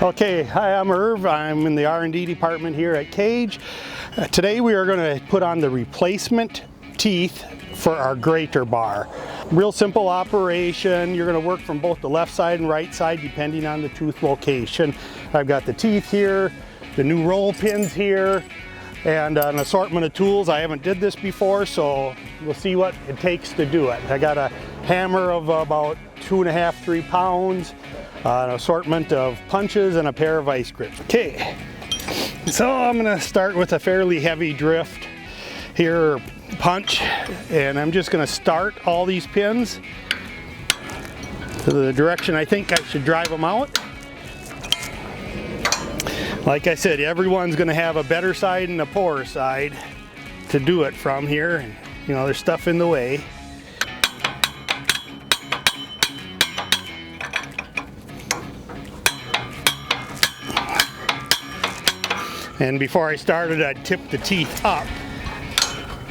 Okay, hi, I'm Irv. I'm in the R&D department here at KAGE. Today we are going to put on the replacement teeth for our GreaterBar. Real simple operation. You're going to work from both the left side and right side depending on the tooth location. I've got the teeth here, the new roll pins here, and an assortment of tools. I haven't did this before, so we'll see what it takes to do it. I got a hammer of about 2.5–3 pounds, an assortment of punches, and a pair of ice grips. Okay, so I'm gonna start with a fairly heavy drift here, punch, and I'm just gonna start all these pins to the direction I think I should drive them out. Like I said, everyone's gonna have a better side and a poorer side to do it from here. And, you know, there's stuff in the way. And before I started, I tipped the teeth up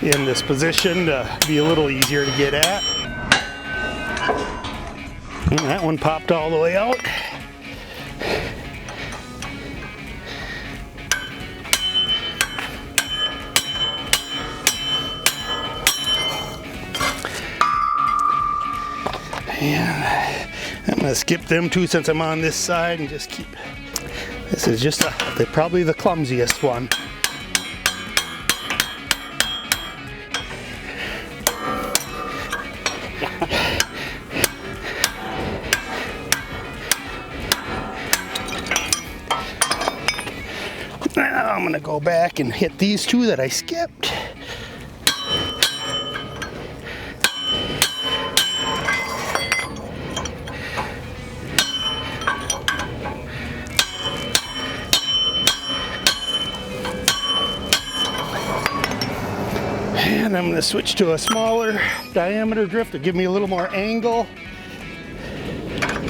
in this position to be a little easier to get at. And that one popped all the way out. And I'm going to skip them two since I'm on this side and just keep. This is just probably the clumsiest one. Now I'm going to go back and hit these two that I skipped. And I'm going to switch to a smaller diameter drift to give me a little more angle.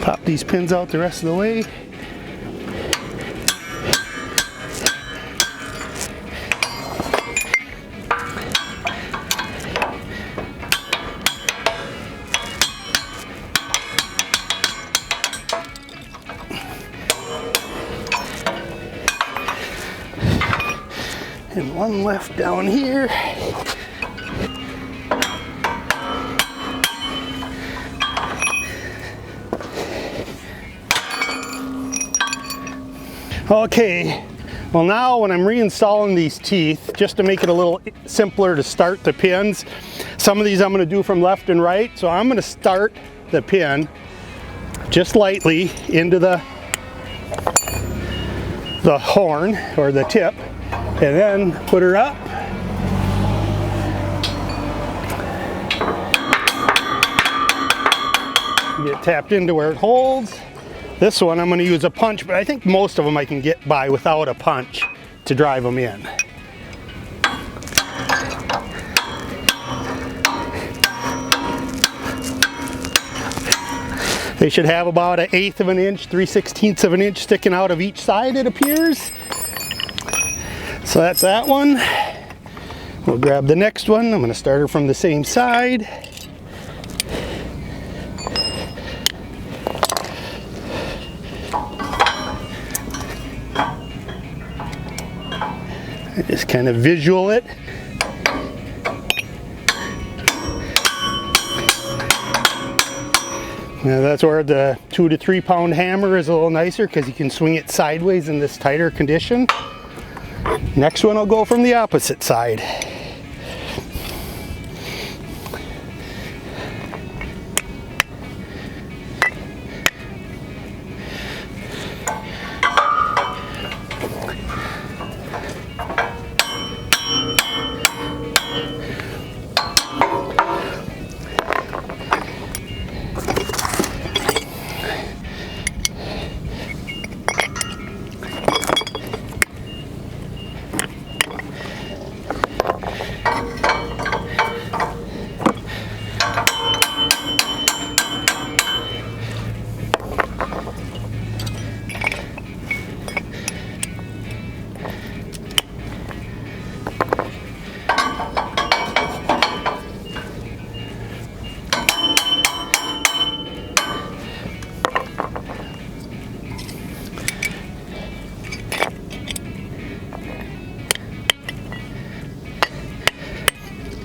Pop these pins out the rest of the way. And one left down here. Okay, well now when I'm reinstalling these teeth, just to make it a little simpler to start the pins, some of these I'm going to do from left and right. So I'm going to start the pin just lightly into the horn or the tip, and then put her up. Get tapped into where it holds. This one I'm going to use a punch, but I think most of them I can get by without a punch to drive them in. They should have about 1/8 of an inch, 3/16 of an inch sticking out of each side, it appears. So that's that one. We'll grab the next one. I'm going to start her from the same side. Just kind of visual it. Now that's where the 2 to 3 pound hammer is a little nicer because you can swing it sideways in this tighter condition. Next one I'll go from the opposite side.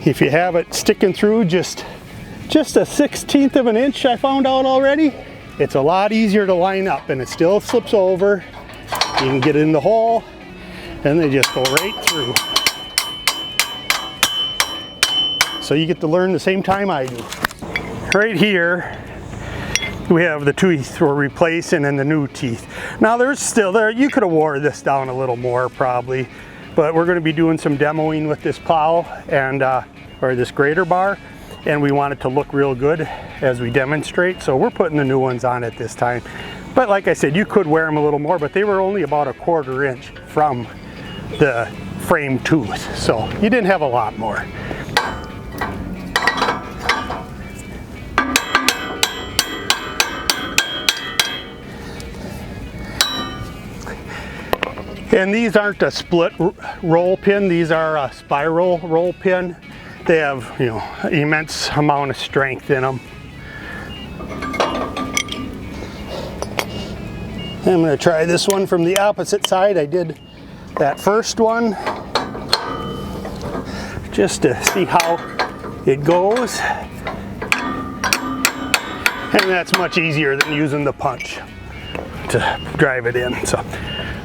if you have it sticking through just a 1/16 of an inch, I found out already, it's a lot easier to line up, and it still slips over. You can get in the hole and they just go right through. So you get to learn the same time I do. Right here we have the teeth we're replacing and the new teeth. Now there's still there, you could have wore this down a little more probably, but we're going to be doing some demoing with this plow and or this GreaterBar, and we want it to look real good as we demonstrate, so we're putting the new ones on it this time. But like I said, you could wear them a little more, but they were only about a 1/4 inch from the frame tooth, so you didn't have a lot more. And these aren't a split roll pin, these are a spiral roll pin. They have, you know, immense amount of strength in them. I'm going to try this one from the opposite side. I did that first one just to see how it goes. And that's much easier than using the punch to drive it in. So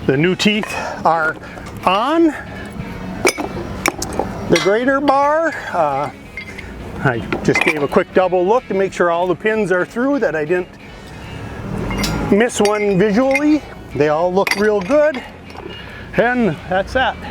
the new teeth are on the GreaterBar. I just gave a quick double look to make sure all the pins are through, that I didn't miss one visually. They all look real good, and that's that.